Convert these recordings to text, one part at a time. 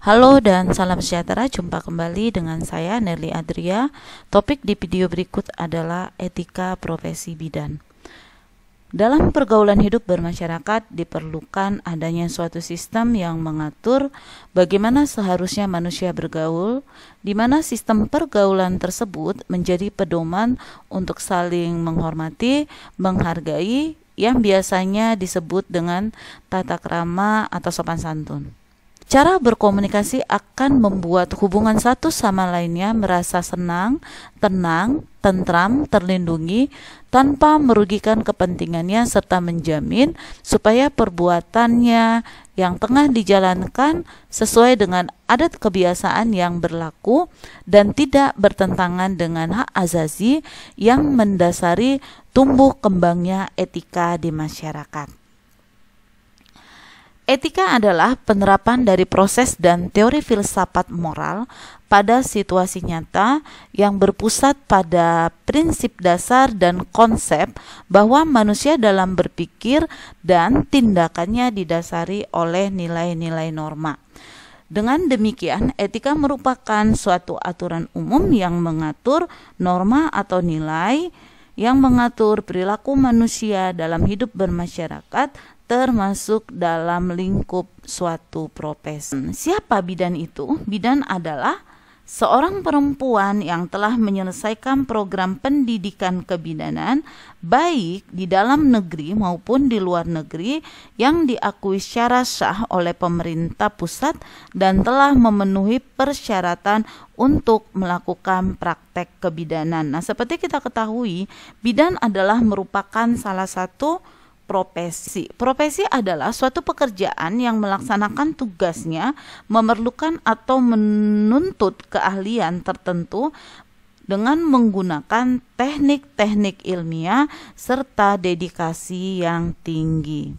Halo dan salam sejahtera, jumpa kembali dengan saya Nerly Adria. Topik di video berikut adalah etika profesi bidan. Dalam pergaulan hidup bermasyarakat diperlukan adanya suatu sistem yang mengatur bagaimana seharusnya manusia bergaul, di mana sistem pergaulan tersebut menjadi pedoman untuk saling menghormati, menghargai, yang biasanya disebut dengan tata krama atau sopan santun. Cara berkomunikasi akan membuat hubungan satu sama lainnya merasa senang, tenang, tentram, terlindungi, tanpa merugikan kepentingannya serta menjamin supaya perbuatannya yang tengah dijalankan sesuai dengan adat kebiasaan yang berlaku dan tidak bertentangan dengan hak azazi yang mendasari tumbuh kembangnya etika di masyarakat. Etika adalah penerapan dari proses dan teori filsafat moral pada situasi nyata yang berpusat pada prinsip dasar dan konsep bahwa manusia dalam berpikir dan tindakannya didasari oleh nilai-nilai norma. Dengan demikian, etika merupakan suatu aturan umum yang mengatur norma atau nilai yang mengatur perilaku manusia dalam hidup bermasyarakat, termasuk dalam lingkup suatu profesi. Siapa bidan itu? Bidan adalah seorang perempuan yang telah menyelesaikan program pendidikan kebidanan baik di dalam negeri maupun di luar negeri yang diakui secara sah oleh pemerintah pusat dan telah memenuhi persyaratan untuk melakukan praktek kebidanan. Nah, seperti kita ketahui, bidan adalah merupakan salah satu profesi. Profesi adalah suatu pekerjaan yang melaksanakan tugasnya memerlukan atau menuntut keahlian tertentu dengan menggunakan teknik-teknik ilmiah serta dedikasi yang tinggi.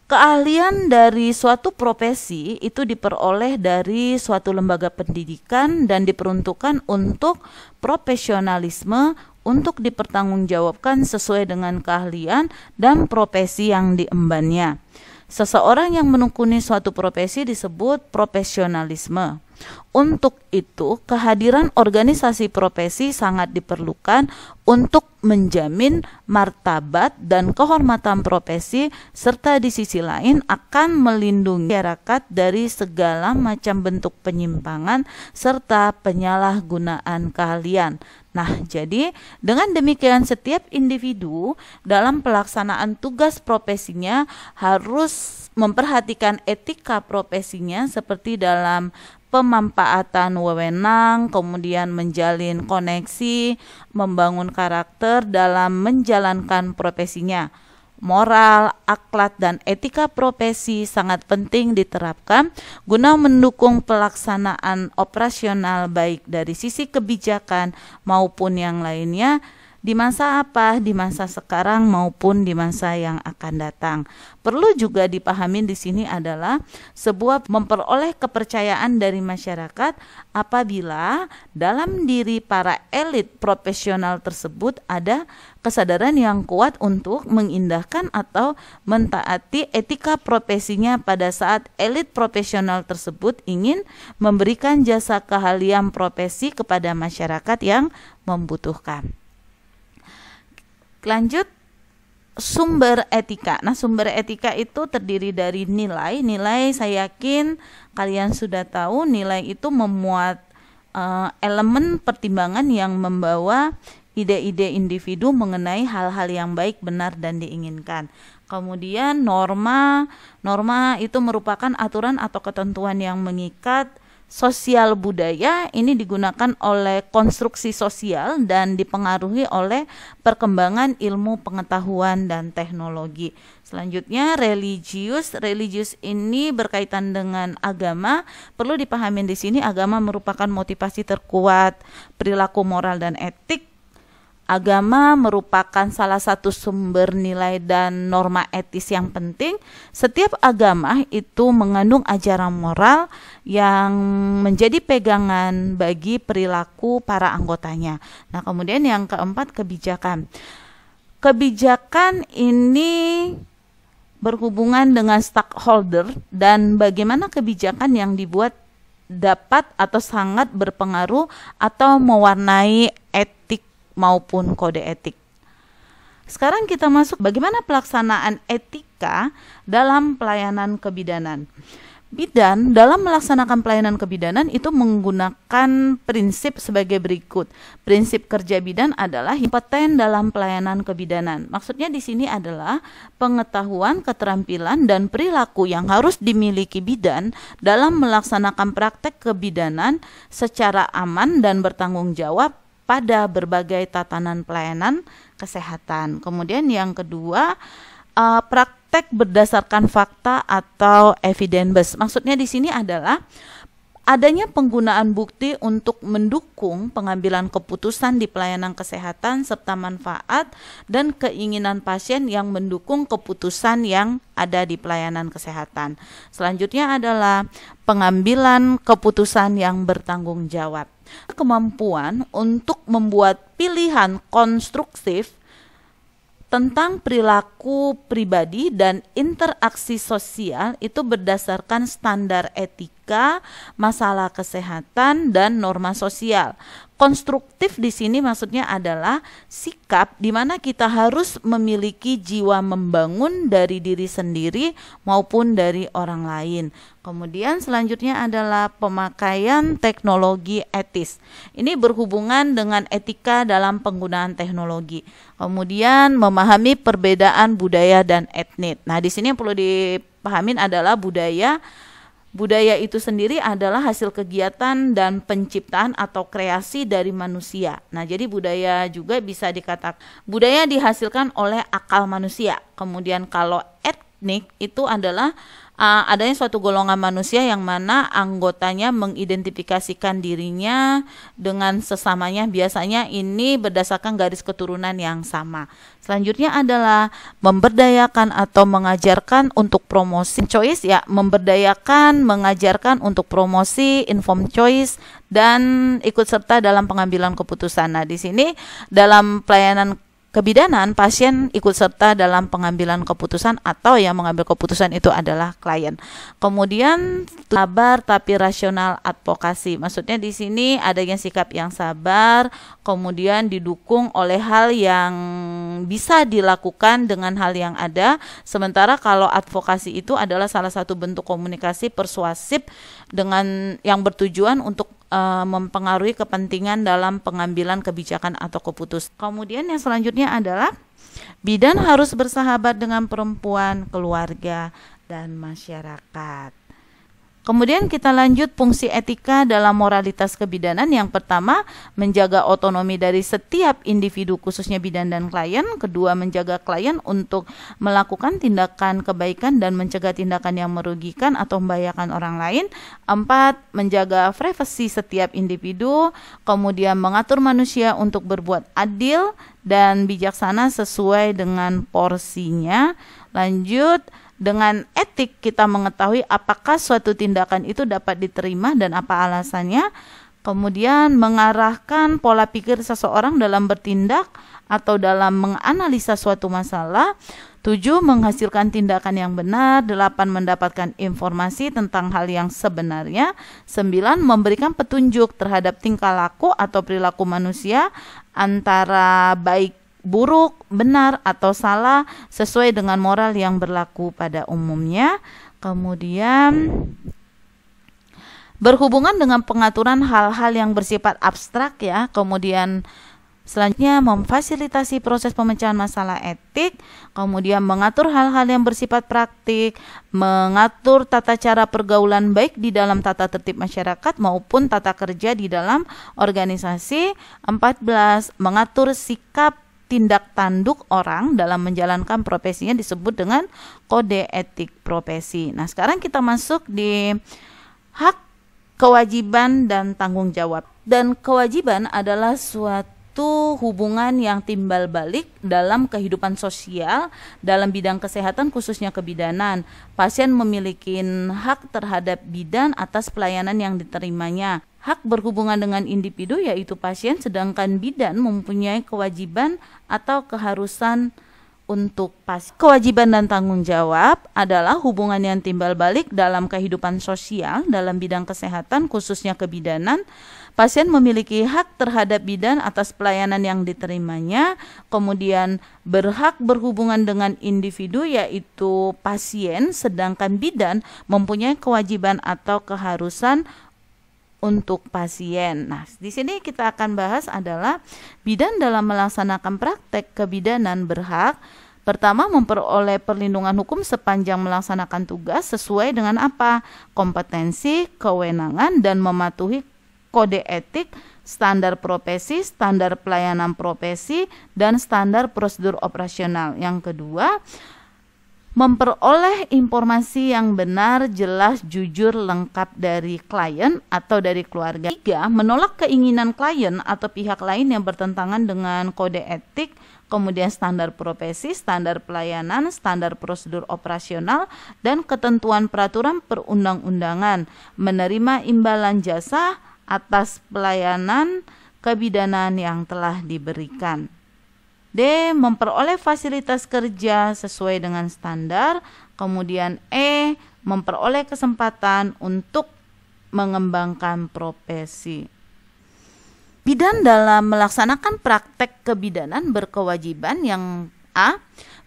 Keahlian dari suatu profesi itu diperoleh dari suatu lembaga pendidikan dan diperuntukkan untuk profesionalisme untuk dipertanggungjawabkan sesuai dengan keahlian dan profesi yang diembannya. Seseorang yang menekuni suatu profesi disebut profesionalisme. Untuk itu, kehadiran organisasi profesi sangat diperlukan untuk menjamin martabat dan kehormatan profesi serta di sisi lain akan melindungi masyarakat dari segala macam bentuk penyimpangan serta penyalahgunaan keahlian. Nah, jadi dengan demikian setiap individu dalam pelaksanaan tugas profesinya harus memperhatikan etika profesinya seperti dalam pemanfaatan wewenang, kemudian menjalin koneksi, membangun karakter dalam menjalankan profesinya. Moral, akhlak, dan etika profesi sangat penting diterapkan guna mendukung pelaksanaan operasional baik dari sisi kebijakan maupun yang lainnya di masa apa, di masa sekarang maupun di masa yang akan datang. Perlu juga dipahami di sini adalah sebuah memperoleh kepercayaan dari masyarakat apabila dalam diri para elit profesional tersebut ada kesadaran yang kuat untuk mengindahkan atau mentaati etika profesinya pada saat elit profesional tersebut ingin memberikan jasa keahlian profesi kepada masyarakat yang membutuhkan. Lanjut, sumber etika. Nah, sumber etika itu terdiri dari nilai. Nilai, saya yakin kalian sudah tahu, nilai itu memuat elemen pertimbangan yang membawa ide-ide individu mengenai hal-hal yang baik, benar, dan diinginkan. Kemudian norma itu merupakan aturan atau ketentuan yang mengikat. Sosial budaya ini digunakan oleh konstruksi sosial dan dipengaruhi oleh perkembangan ilmu pengetahuan dan teknologi. Selanjutnya religius ini berkaitan dengan agama. Perlu dipahami di sini agama merupakan motivasi terkuat perilaku moral dan etik. Agama merupakan salah satu sumber nilai dan norma etis yang penting. Setiap agama itu mengandung ajaran moral yang menjadi pegangan bagi perilaku para anggotanya. Nah, kemudian yang keempat, kebijakan. Kebijakan ini berhubungan dengan stakeholder dan bagaimana kebijakan yang dibuat dapat atau sangat berpengaruh atau mewarnai etik maupun kode etik. Sekarang kita masuk bagaimana pelaksanaan etika dalam pelayanan kebidanan. Bidan dalam melaksanakan pelayanan kebidanan itu menggunakan prinsip sebagai berikut. Prinsip kerja bidan adalah kompeten dalam pelayanan kebidanan. Maksudnya di sini adalah pengetahuan, keterampilan, dan perilaku yang harus dimiliki bidan dalam melaksanakan praktek kebidanan secara aman dan bertanggung jawab pada berbagai tatanan pelayanan kesehatan. Kemudian yang kedua, praktek berdasarkan fakta atau evidence based. Maksudnya di sini adalah adanya penggunaan bukti untuk mendukung pengambilan keputusan di pelayanan kesehatan serta manfaat dan keinginan pasien yang mendukung keputusan yang ada di pelayanan kesehatan. Selanjutnya adalah pengambilan keputusan yang bertanggung jawab. Kemampuan untuk membuat pilihan konstruktif tentang perilaku pribadi dan interaksi sosial itu berdasarkan standar etika, masalah kesehatan, dan norma sosial. Konstruktif di sini maksudnya adalah sikap di mana kita harus memiliki jiwa membangun dari diri sendiri maupun dari orang lain. Kemudian selanjutnya adalah pemakaian teknologi etis. Ini berhubungan dengan etika dalam penggunaan teknologi. Kemudian memahami perbedaan budaya dan etnis. Nah, di sini yang perlu dipahamin adalah budaya. Budaya itu sendiri adalah hasil kegiatan dan penciptaan atau kreasi dari manusia. Nah, jadi budaya juga bisa dikatakan budaya dihasilkan oleh akal manusia. Kemudian kalau etnik itu adalah adanya suatu golongan manusia yang mana anggotanya mengidentifikasikan dirinya dengan sesamanya. Biasanya ini berdasarkan garis keturunan yang sama. Selanjutnya adalah memberdayakan atau mengajarkan untuk promosi choice, ya, memberdayakan, mengajarkan untuk promosi informed choice dan ikut serta dalam pengambilan keputusan. Nah, di sini dalam pelayanan kebidanan, pasien ikut serta dalam pengambilan keputusan atau yang mengambil keputusan itu adalah klien. Kemudian sabar tapi rasional advokasi. Maksudnya di sini adanya sikap yang sabar, kemudian didukung oleh hal yang bisa dilakukan dengan hal yang ada. Sementara kalau advokasi itu adalah salah satu bentuk komunikasi persuasif dengan yang bertujuan untuk mempengaruhi kepentingan dalam pengambilan kebijakan atau keputusan. Kemudian yang selanjutnya adalah bidan harus bersahabat dengan perempuan, keluarga, dan masyarakat. Kemudian kita lanjut fungsi etika dalam moralitas kebidanan. Yang pertama, menjaga otonomi dari setiap individu khususnya bidan dan klien. Kedua, menjaga klien untuk melakukan tindakan kebaikan dan mencegah tindakan yang merugikan atau membahayakan orang lain. 4, menjaga privasi setiap individu. Kemudian mengatur manusia untuk berbuat adil dan bijaksana sesuai dengan porsinya. Lanjut, dengan etik kita mengetahui apakah suatu tindakan itu dapat diterima dan apa alasannya. Kemudian mengarahkan pola pikir seseorang dalam bertindak atau dalam menganalisa suatu masalah. 7, menghasilkan tindakan yang benar. 8, mendapatkan informasi tentang hal yang sebenarnya. 9, memberikan petunjuk terhadap tingkah laku atau perilaku manusia antara baik, buruk, benar, atau salah sesuai dengan moral yang berlaku pada umumnya. Kemudian berhubungan dengan pengaturan hal-hal yang bersifat abstrak, ya. Kemudian selanjutnya memfasilitasi proses pemecahan masalah etik, kemudian mengatur hal-hal yang bersifat praktik, mengatur tata cara pergaulan baik di dalam tata tertib masyarakat maupun tata kerja di dalam organisasi. 14, mengatur sikap tindak tanduk orang dalam menjalankan profesinya disebut dengan kode etik profesi. Nah, sekarang kita masuk di hak, kewajiban, dan tanggung jawab. Dan kewajiban adalah suatu hubungan yang timbal balik dalam kehidupan sosial dalam bidang kesehatan khususnya kebidanan. Pasien memiliki hak terhadap bidan atas pelayanan yang diterimanya. Hak berhubungan dengan individu yaitu pasien, sedangkan bidan mempunyai kewajiban atau keharusan untuk pasien. Kewajiban dan tanggung jawab adalah hubungan yang timbal balik dalam kehidupan sosial dalam bidang kesehatan, khususnya kebidanan. Pasien memiliki hak terhadap bidan atas pelayanan yang diterimanya, kemudian berhak berhubungan dengan individu yaitu pasien, sedangkan bidan mempunyai kewajiban atau keharusan untuk pasien. Nah, di sini kita akan bahas adalah bidan dalam melaksanakan praktek kebidanan berhak pertama memperoleh perlindungan hukum sepanjang melaksanakan tugas sesuai dengan apa? Kompetensi, kewenangan, dan mematuhi kode etik, standar profesi, standar pelayanan profesi, dan standar prosedur operasional. Yang kedua, memperoleh informasi yang benar, jelas, jujur, lengkap dari klien atau dari keluarga. 3. Menolak keinginan klien atau pihak lain yang bertentangan dengan kode etik, kemudian standar profesi, standar pelayanan, standar prosedur operasional, dan ketentuan peraturan perundang-undangan. Menerima imbalan jasa atas pelayanan kebidanan yang telah diberikan. D. Memperoleh fasilitas kerja sesuai dengan standar. Kemudian E. Memperoleh kesempatan untuk mengembangkan profesi. Bidan dalam melaksanakan praktek kebidanan berkewajiban yang A.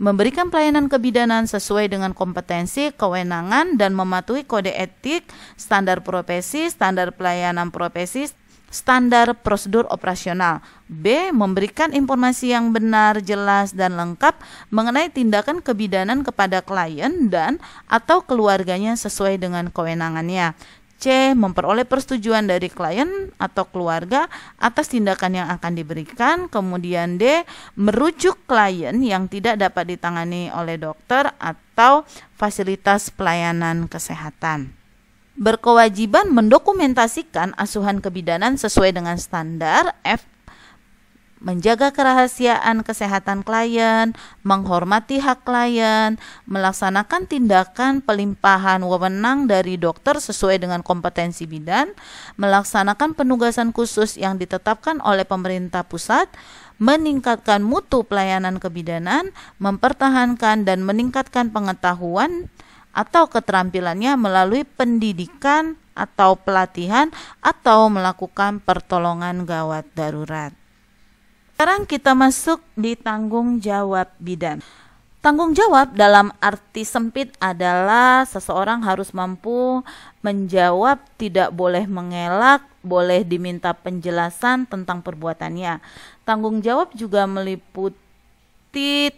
Memberikan pelayanan kebidanan sesuai dengan kompetensi, kewenangan, dan mematuhi kode etik, standar profesi, standar pelayanan profesi, standar prosedur operasional. B. Memberikan informasi yang benar, jelas, dan lengkap mengenai tindakan kebidanan kepada klien dan atau keluarganya sesuai dengan kewenangannya. C. Memperoleh persetujuan dari klien atau keluarga atas tindakan yang akan diberikan. Kemudian D. Merujuk klien yang tidak dapat ditangani oleh dokter atau fasilitas pelayanan kesehatan. Berkewajiban mendokumentasikan asuhan kebidanan sesuai dengan standar. F. Menjaga kerahasiaan kesehatan klien, menghormati hak klien, melaksanakan tindakan pelimpahan wewenang dari dokter sesuai dengan kompetensi bidan, melaksanakan penugasan khusus yang ditetapkan oleh pemerintah pusat, meningkatkan mutu pelayanan kebidanan, mempertahankan dan meningkatkan pengetahuan atau keterampilannya melalui pendidikan atau pelatihan atau melakukan pertolongan gawat darurat. Sekarang kita masuk di tanggung jawab bidan. Tanggung jawab dalam arti sempit adalah seseorang harus mampu menjawab, tidak boleh mengelak, boleh diminta penjelasan tentang perbuatannya. Tanggung jawab juga meliputi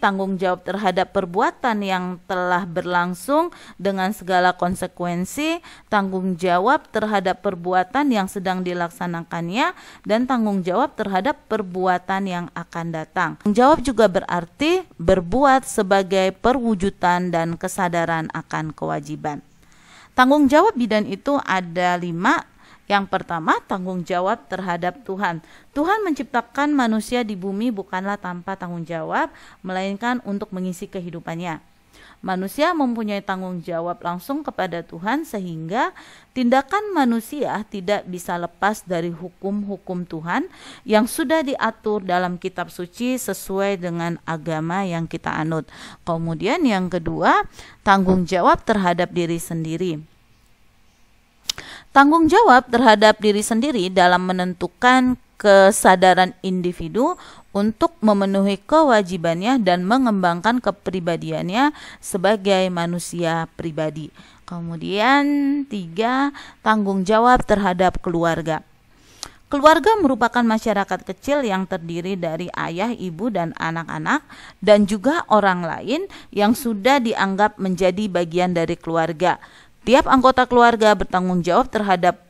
tanggung jawab terhadap perbuatan yang telah berlangsung dengan segala konsekuensi, tanggung jawab terhadap perbuatan yang sedang dilaksanakannya, dan tanggung jawab terhadap perbuatan yang akan datang. Tanggung jawab juga berarti berbuat sebagai perwujudan dan kesadaran akan kewajiban. Tanggung jawab bidan itu ada 5. Yang pertama, tanggung jawab terhadap Tuhan. Tuhan menciptakan manusia di bumi bukanlah tanpa tanggung jawab, melainkan untuk mengisi kehidupannya. Manusia mempunyai tanggung jawab langsung kepada Tuhan sehingga tindakan manusia tidak bisa lepas dari hukum-hukum Tuhan yang sudah diatur dalam kitab suci sesuai dengan agama yang kita anut. Kemudian yang kedua, tanggung jawab terhadap diri sendiri. Tanggung jawab terhadap diri sendiri dalam menentukan kesadaran individu untuk memenuhi kewajibannya dan mengembangkan kepribadiannya sebagai manusia pribadi. Kemudian 3, tanggung jawab terhadap keluarga. Keluarga merupakan masyarakat kecil yang terdiri dari ayah, ibu, dan anak-anak, dan juga orang lain yang sudah dianggap menjadi bagian dari keluarga. Tiap anggota keluarga bertanggung jawab terhadap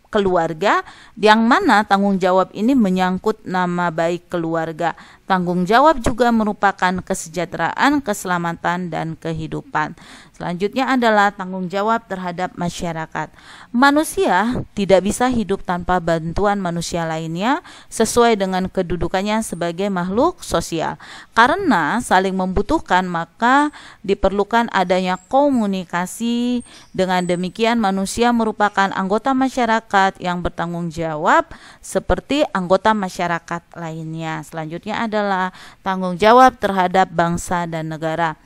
keluarga, yang mana tanggung jawab ini menyangkut nama baik keluarga. Tanggung jawab juga merupakan kesejahteraan, keselamatan, dan kehidupan. Selanjutnya adalah tanggung jawab terhadap masyarakat. Manusia tidak bisa hidup tanpa bantuan manusia lainnya sesuai dengan kedudukannya sebagai makhluk sosial. Karena saling membutuhkan, maka diperlukan adanya komunikasi. Dengan demikian manusia merupakan anggota masyarakat yang bertanggung jawab seperti anggota masyarakat lainnya. Selanjutnya adalah tanggung jawab terhadap bangsa dan negara.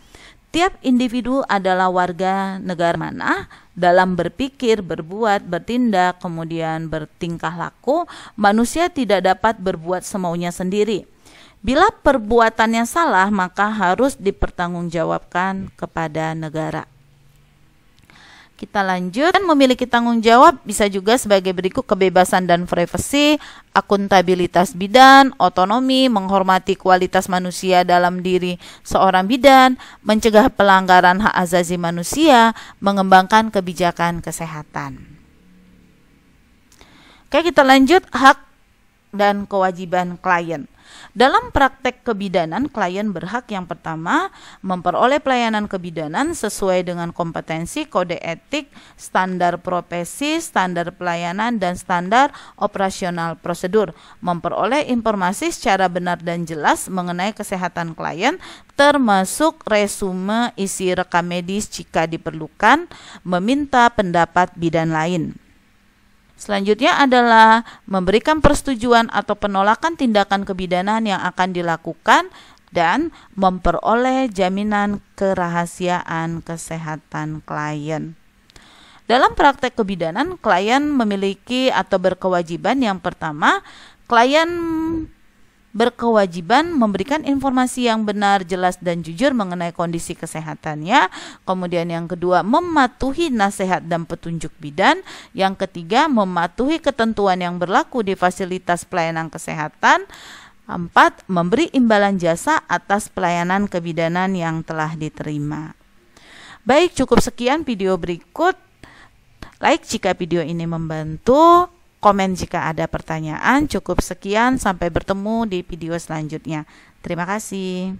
Tiap individu adalah warga negara mana dalam berpikir, berbuat, bertindak, kemudian bertingkah laku, manusia tidak dapat berbuat semaunya sendiri. Bila perbuatannya salah, maka harus dipertanggungjawabkan kepada negara. Kita lanjut. Memiliki tanggung jawab bisa juga sebagai berikut: kebebasan dan privasi, akuntabilitas bidan, otonomi, menghormati kualitas manusia dalam diri seorang bidan, mencegah pelanggaran hak asasi manusia, mengembangkan kebijakan kesehatan. Oke, kita lanjut. Hak dan kewajiban klien. Dalam praktek kebidanan, klien berhak yang pertama memperoleh pelayanan kebidanan sesuai dengan kompetensi, kode etik, standar profesi, standar pelayanan, dan standar operasional prosedur. Memperoleh informasi secara benar dan jelas mengenai kesehatan klien, termasuk resume, isi rekam medis jika diperlukan, meminta pendapat bidan lain. Selanjutnya adalah memberikan persetujuan atau penolakan tindakan kebidanan yang akan dilakukan dan memperoleh jaminan kerahasiaan kesehatan klien. Dalam praktek kebidanan, klien memiliki atau berkewajiban yang pertama, klien berkewajiban memberikan informasi yang benar, jelas, dan jujur mengenai kondisi kesehatannya. Kemudian yang kedua, mematuhi nasihat dan petunjuk bidan. Yang ketiga, mematuhi ketentuan yang berlaku di fasilitas pelayanan kesehatan. 4. Memberi imbalan jasa atas pelayanan kebidanan yang telah diterima. Baik, cukup sekian video berikut. Like jika video ini membantu. Komen jika ada pertanyaan. Cukup sekian, sampai bertemu di video selanjutnya. Terima kasih.